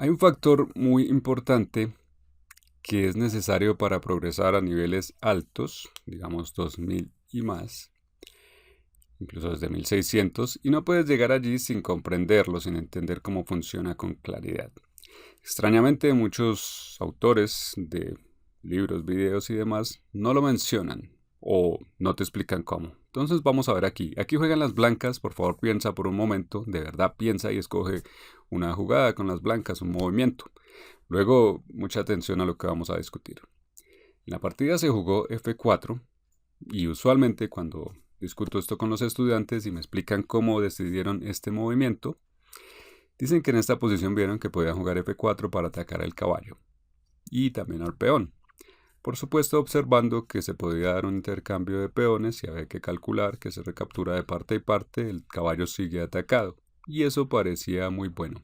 Hay un factor muy importante que es necesario para progresar a niveles altos, digamos 2000 y más, incluso desde 1600, y no puedes llegar allí sin comprenderlo, sin entender cómo funciona con claridad. Extrañamente, muchos autores de libros, videos y demás no lo mencionan o no te explican cómo. Entonces vamos a ver aquí. Aquí juegan las blancas. Por favor, piensa por un momento. De verdad piensa y escoge una jugada con las blancas, un movimiento. Luego, mucha atención a lo que vamos a discutir. En la partida se jugó F4 y usualmente cuando discuto esto con los estudiantes y me explican cómo decidieron este movimiento, dicen que en esta posición vieron que podían jugar F4 para atacar al caballo y también al peón. Por supuesto, observando que se podía dar un intercambio de peones y había que calcular que se recaptura de parte y parte, el caballo sigue atacado, y eso parecía muy bueno.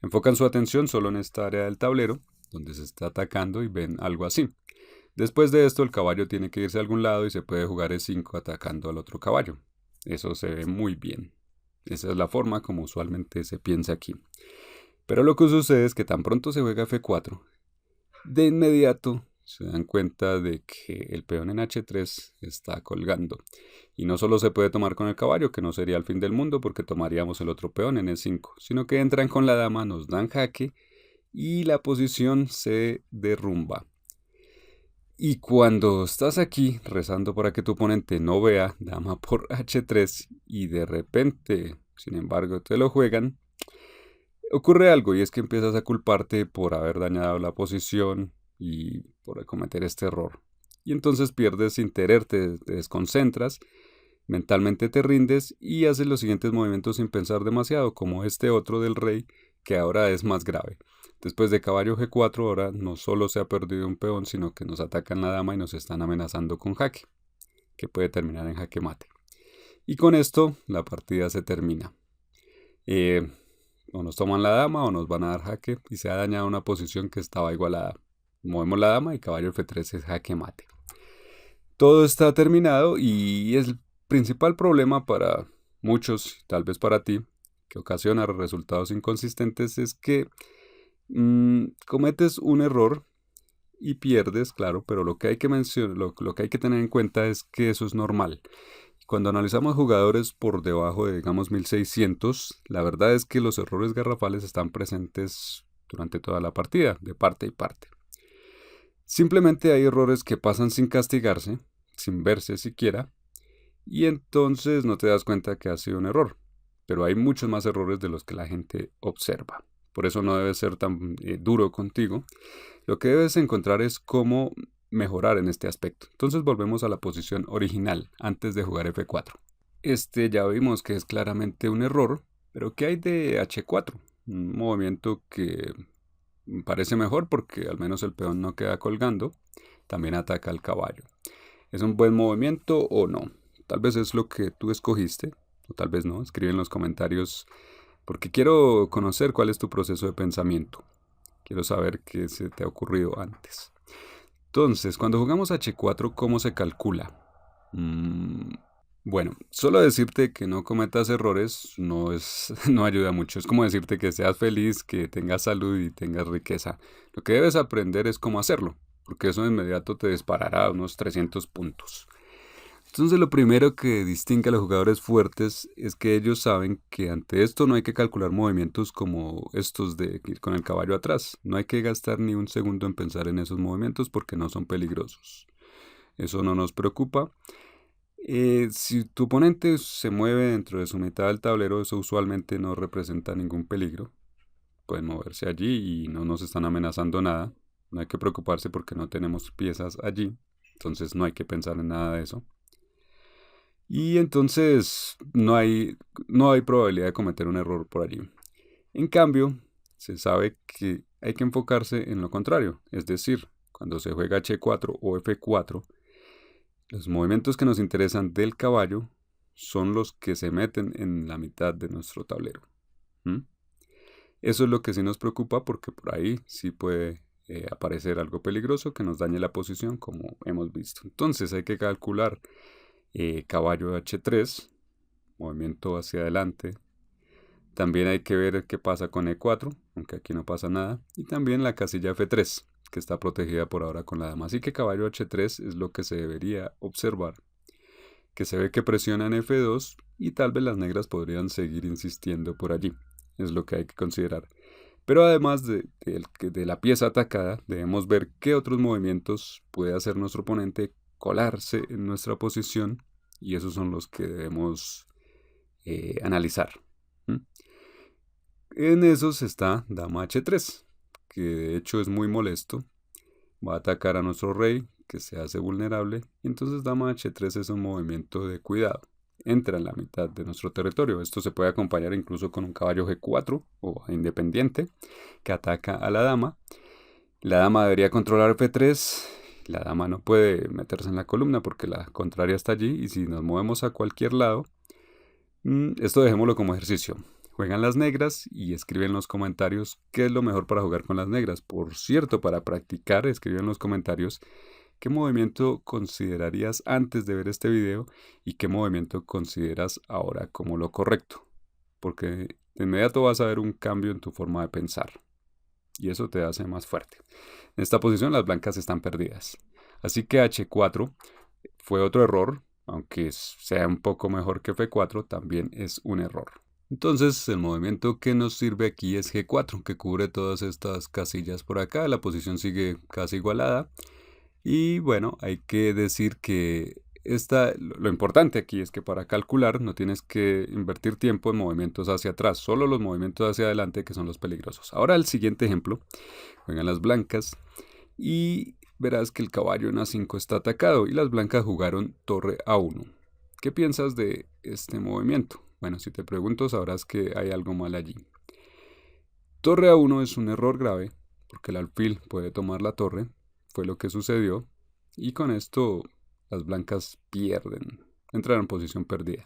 Enfocan su atención solo en esta área del tablero, donde se está atacando y ven algo así. Después de esto, el caballo tiene que irse a algún lado y se puede jugar E5 atacando al otro caballo. Eso se ve muy bien. Esa es la forma como usualmente se piensa aquí. Pero lo que sucede es que tan pronto se juega F4, de inmediato se dan cuenta de que el peón en H3 está colgando. Y no solo se puede tomar con el caballo, que no sería el fin del mundo porque tomaríamos el otro peón en E5, sino que entran con la dama, nos dan jaque y la posición se derrumba. Y cuando estás aquí rezando para que tu oponente no vea dama por H3 y de repente, sin embargo, te lo juegan, ocurre algo y es que empiezas a culparte por haber dañado la posición y por cometer este error. Y entonces pierdes sin querer, te desconcentras, mentalmente te rindes y haces los siguientes movimientos sin pensar demasiado, como este otro del rey, que ahora es más grave. Después de caballo G4, ahora no solo se ha perdido un peón, sino que nos atacan la dama y nos están amenazando con jaque, que puede terminar en jaque mate. Y con esto la partida se termina. O nos toman la dama o nos van a dar jaque y se ha dañado una posición que estaba igualada. Movemos la dama y caballo F3 es jaque mate. Todo está terminado y el principal problema para muchos, tal vez para ti, que ocasiona resultados inconsistentes es que cometes un error y pierdes, claro, pero lo que hay que lo que hay que tener en cuenta es que eso es normal. Cuando analizamos jugadores por debajo de, digamos, 1600, la verdad es que los errores garrafales están presentes durante toda la partida, de parte y parte. Simplemente hay errores que pasan sin castigarse, sin verse siquiera, y entonces no te das cuenta que ha sido un error. Pero hay muchos más errores de los que la gente observa. Por eso no debes ser tan duro contigo. Lo que debes encontrar es cómo mejorar en este aspecto. Entonces volvemos a la posición original antes de jugar F4. Este ya vimos que es claramente un error, pero ¿qué hay de H4? Un movimiento que parece mejor porque al menos el peón no queda colgando. También ataca al caballo. ¿Es un buen movimiento o no? Tal vez es lo que tú escogiste, o tal vez no. Escribe en los comentarios porque quiero conocer cuál es tu proceso de pensamiento. Quiero saber qué se te ha ocurrido antes. Entonces, cuando jugamos H4, ¿cómo se calcula? Bueno, solo decirte que no cometas errores no ayuda mucho. Es como decirte que seas feliz, que tengas salud y tengas riqueza. Lo que debes aprender es cómo hacerlo, porque eso de inmediato te disparará unos 300 puntos. Entonces lo primero que distingue a los jugadores fuertes es que ellos saben que ante esto no hay que calcular movimientos como estos de ir con el caballo atrás. No hay que gastar ni un segundo en pensar en esos movimientos porque no son peligrosos. Eso no nos preocupa. Si tu oponente se mueve dentro de su mitad del tablero, eso usualmente no representa ningún peligro. Pueden moverse allí y no nos están amenazando nada. No hay que preocuparse porque no tenemos piezas allí. Entonces no hay que pensar en nada de eso. Y entonces no hay probabilidad de cometer un error por allí. En cambio, se sabe que hay que enfocarse en lo contrario. Es decir, cuando se juega H4 o F4, los movimientos que nos interesan del caballo son los que se meten en la mitad de nuestro tablero. Eso es lo que sí nos preocupa porque por ahí sí puede aparecer algo peligroso que nos dañe la posición como hemos visto. Entonces hay que calcular caballo H3, movimiento hacia adelante, También hay que ver qué pasa con E4, aunque aquí no pasa nada. Y también la casilla F3, que está protegida por ahora con la dama. Así que caballo H3 es lo que se debería observar. Que se ve que presionan F2 y tal vez las negras podrían seguir insistiendo por allí. Es lo que hay que considerar. Pero además de la pieza atacada, debemos ver qué otros movimientos puede hacer nuestro oponente colarse en nuestra posición. Y esos son los que debemos analizar. En esos está dama H3, que de hecho es muy molesto. Va a atacar a nuestro rey, que se hace vulnerable. Y entonces dama H3 es un movimiento de cuidado. Entra en la mitad de nuestro territorio. Esto se puede acompañar incluso con un caballo G4 o independiente que ataca a la dama. La dama debería controlar F3. La dama no puede meterse en la columna porque la contraria está allí. Y si nos movemos a cualquier lado, esto dejémoslo como ejercicio. Juegan las negras y escriben en los comentarios qué es lo mejor para jugar con las negras. Por cierto, para practicar, escriben en los comentarios qué movimiento considerarías antes de ver este video y qué movimiento consideras ahora como lo correcto. Porque de inmediato vas a ver un cambio en tu forma de pensar. Y eso te hace más fuerte. En esta posición las blancas están perdidas. Así que H4 fue otro error. Aunque sea un poco mejor que F4, también es un error. Entonces el movimiento que nos sirve aquí es G4, que cubre todas estas casillas por acá. La posición sigue casi igualada. Y bueno, hay que decir que lo importante aquí es que para calcular no tienes que invertir tiempo en movimientos hacia atrás, solo los movimientos hacia adelante que son los peligrosos. Ahora el siguiente ejemplo, juegan las blancas y verás que el caballo en A5 está atacado y las blancas jugaron torre A1. ¿Qué piensas de este movimiento? Bueno, si te pregunto sabrás que hay algo mal allí. Torre A1 es un error grave porque el alfil puede tomar la torre, fue lo que sucedió, y con esto las blancas pierden, entran en posición perdida.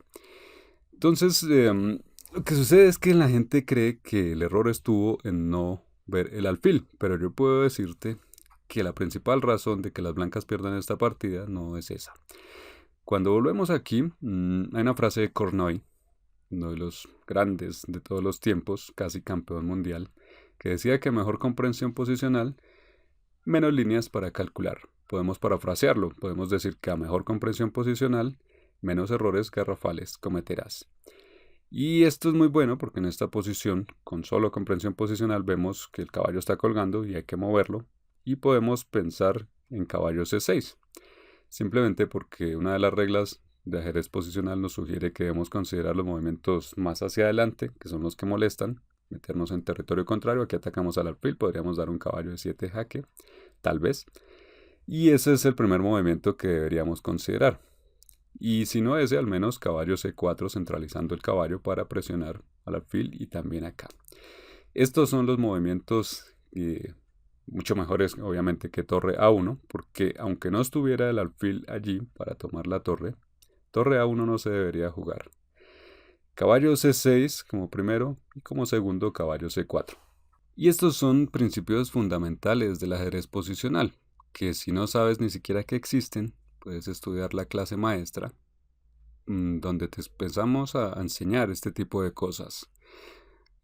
Entonces, lo que sucede es que la gente cree que el error estuvo en no ver el alfil, pero yo puedo decirte que la principal razón de que las blancas pierdan esta partida no es esa. Cuando volvemos aquí, hay una frase de Kornoy, uno de los grandes de todos los tiempos, casi campeón mundial, que decía que mejor comprensión posicional, menos líneas para calcular. Podemos parafrasearlo, podemos decir que a mejor comprensión posicional, menos errores garrafales cometerás. Y esto es muy bueno porque en esta posición, con solo comprensión posicional, vemos que el caballo está colgando y hay que moverlo. Y podemos pensar en caballo C6, simplemente porque una de las reglas de ajedrez posicional nos sugiere que debemos considerar los movimientos más hacia adelante, que son los que molestan, meternos en territorio contrario. Aquí atacamos al alfil, podríamos dar un caballo de 7 jaque, tal vez. Y ese es el primer movimiento que deberíamos considerar. Y si no ese, al menos caballo C4 centralizando el caballo para presionar al alfil y también acá. Estos son los movimientos mucho mejores obviamente que torre A1, porque aunque no estuviera el alfil allí para tomar la torre A1 no se debería jugar. Caballo C6 como primero y como segundo caballo C4. Y estos son principios fundamentales del ajedrez posicional, que si no sabes ni siquiera que existen, puedes estudiar la clase maestra, donde te empezamos a enseñar este tipo de cosas.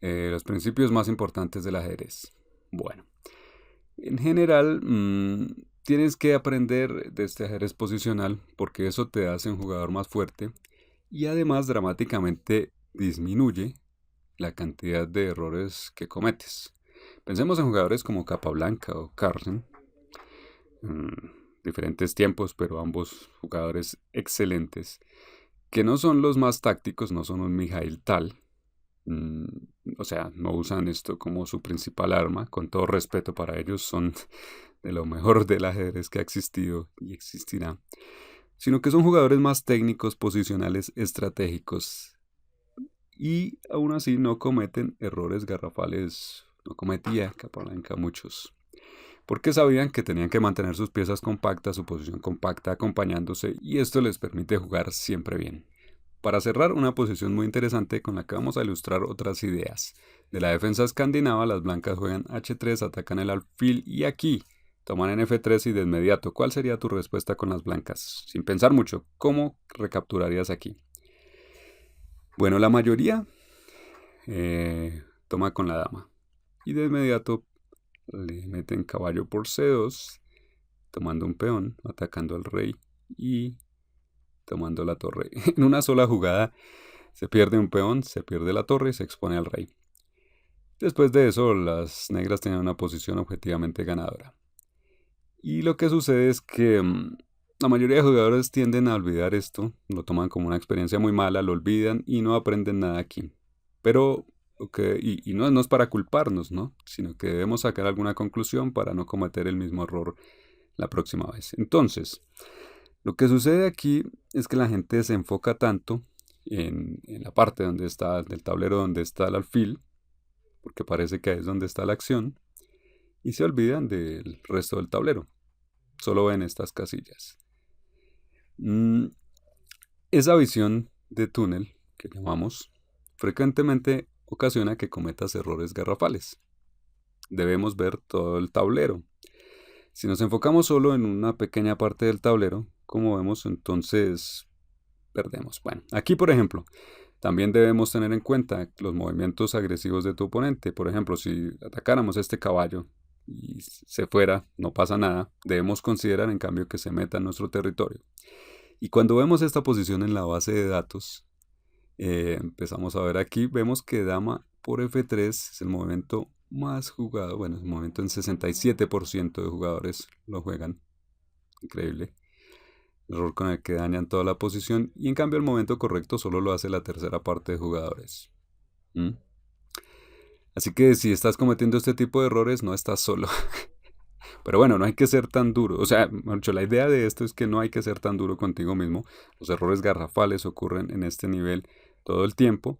Los principios más importantes del ajedrez. Bueno, en general tienes que aprender de este ajedrez posicional porque eso te hace un jugador más fuerte y además dramáticamente disminuye la cantidad de errores que cometes. Pensemos en jugadores como Capablanca o Carlsen, diferentes tiempos, pero ambos jugadores excelentes, que no son los más tácticos, no son un Mikhail Tal, o sea, no usan esto como su principal arma, con todo respeto para ellos, son de lo mejor del ajedrez que ha existido y existirá, sino que son jugadores más técnicos, posicionales, estratégicos, y aún así no cometen errores garrafales, no cometía Capablanca muchos, porque sabían que tenían que mantener sus piezas compactas, su posición compacta acompañándose, y esto les permite jugar siempre bien. Para cerrar, una posición muy interesante con la que vamos a ilustrar otras ideas. De la defensa escandinava, las blancas juegan H3, atacan el alfil y aquí toman en F3 y de inmediato. ¿Cuál sería tu respuesta con las blancas? Sin pensar mucho, ¿cómo recapturarías aquí? Bueno, la mayoría toma con la dama. Y de inmediato le meten caballo por C2, tomando un peón, atacando al rey y tomando la torre. En una sola jugada se pierde un peón, se pierde la torre y se expone al rey. Después de eso, las negras tenían una posición objetivamente ganadora. Y lo que sucede es que la mayoría de jugadores tienden a olvidar esto, lo toman como una experiencia muy mala, lo olvidan y no aprenden nada aquí. Pero, y no es para culparnos, ¿no? Sino que debemos sacar alguna conclusión para no cometer el mismo error la próxima vez. Entonces, lo que sucede aquí es que la gente se enfoca tanto en la parte donde está, del tablero donde está el alfil, porque parece que ahí es donde está la acción, y se olvidan del resto del tablero. Solo ven estas casillas. Esa visión de túnel, que llamamos, frecuentemente ocasiona que cometas errores garrafales. Debemos ver todo el tablero. Si nos enfocamos solo en una pequeña parte del tablero, como vemos, entonces perdemos. Bueno, aquí por ejemplo, también debemos tener en cuenta los movimientos agresivos de tu oponente. Por ejemplo, si atacáramos este caballo y se fuera, no pasa nada. Debemos considerar en cambio que se meta en nuestro territorio. Y cuando vemos esta posición en la base de datos, empezamos a ver aquí, vemos que dama por F3 es el movimiento más jugado. Bueno, es el movimiento en 67% de jugadores lo juegan. Increíble. Error con el que dañan toda la posición. Y en cambio el movimiento correcto solo lo hace la tercera parte de jugadores. Así que si estás cometiendo este tipo de errores, no estás solo. Pero bueno, no hay que ser tan duro. O sea, la idea de esto es que no hay que ser tan duro contigo mismo. Los errores garrafales ocurren en este nivel todo el tiempo.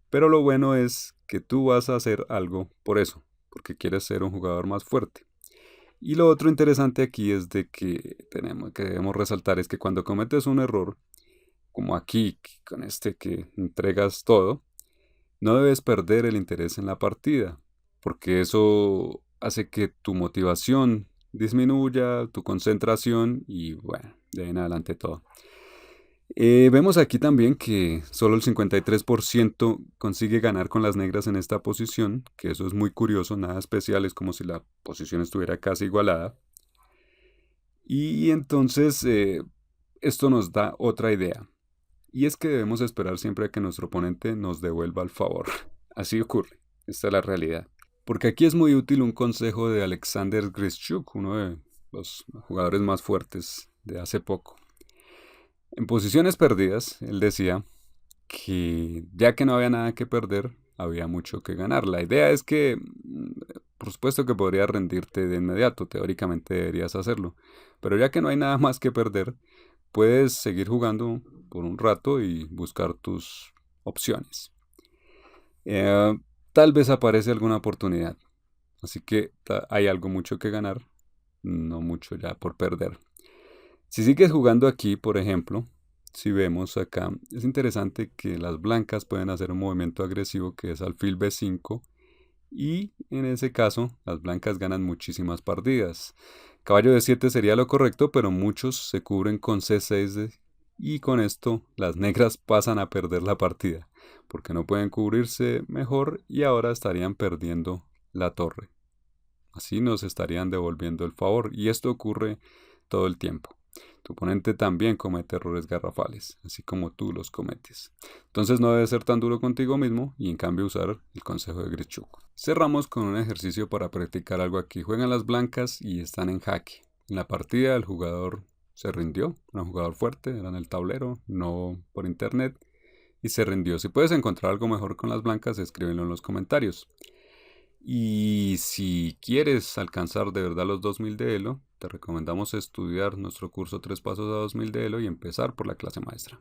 Pero lo bueno es que tú vas a hacer algo por eso, porque quieres ser un jugador más fuerte. Y lo otro interesante aquí es de que debemos resaltar es que cuando cometes un error, como aquí, con este que entregas todo, no debes perder el interés en la partida, porque eso hace que tu motivación disminuya, tu concentración y bueno, de ahí en adelante todo. Vemos aquí también que solo el 53% consigue ganar con las negras en esta posición, que eso es muy curioso, nada especial, es como si la posición estuviera casi igualada. Y entonces esto nos da otra idea, y es que debemos esperar siempre a que nuestro oponente nos devuelva el favor. Así ocurre, esta es la realidad. Porque aquí es muy útil un consejo de Alexander Grischuk, uno de los jugadores más fuertes de hace poco. En posiciones perdidas, él decía que ya que no había nada que perder, había mucho que ganar. La idea es que, por supuesto que podrías rendirte de inmediato, teóricamente deberías hacerlo, pero ya que no hay nada más que perder, puedes seguir jugando por un rato y buscar tus opciones. Tal vez aparece alguna oportunidad, así que hay algo mucho que ganar, no mucho ya por perder. Si sigues jugando aquí, por ejemplo, si vemos acá, es interesante que las blancas pueden hacer un movimiento agresivo que es alfil B5 y en ese caso las blancas ganan muchísimas partidas. Caballo de 7 sería lo correcto, pero muchos se cubren con C6 y con esto las negras pasan a perder la partida, porque no pueden cubrirse mejor y ahora estarían perdiendo la torre. Así nos estarían devolviendo el favor y esto ocurre todo el tiempo. Tu oponente también comete errores garrafales, así como tú los cometes. Entonces no debes ser tan duro contigo mismo y en cambio usar el consejo de Grischuk. Cerramos con un ejercicio para practicar algo aquí. Juegan las blancas y están en jaque. En la partida el jugador se rindió, era un jugador fuerte, era en el tablero, no por internet, y se rindió. Si puedes encontrar algo mejor con las blancas, escríbelo en los comentarios. Y si quieres alcanzar de verdad los 2000 de Elo, te recomendamos estudiar nuestro curso 3 pasos a 2000 de Elo y empezar por la clase maestra.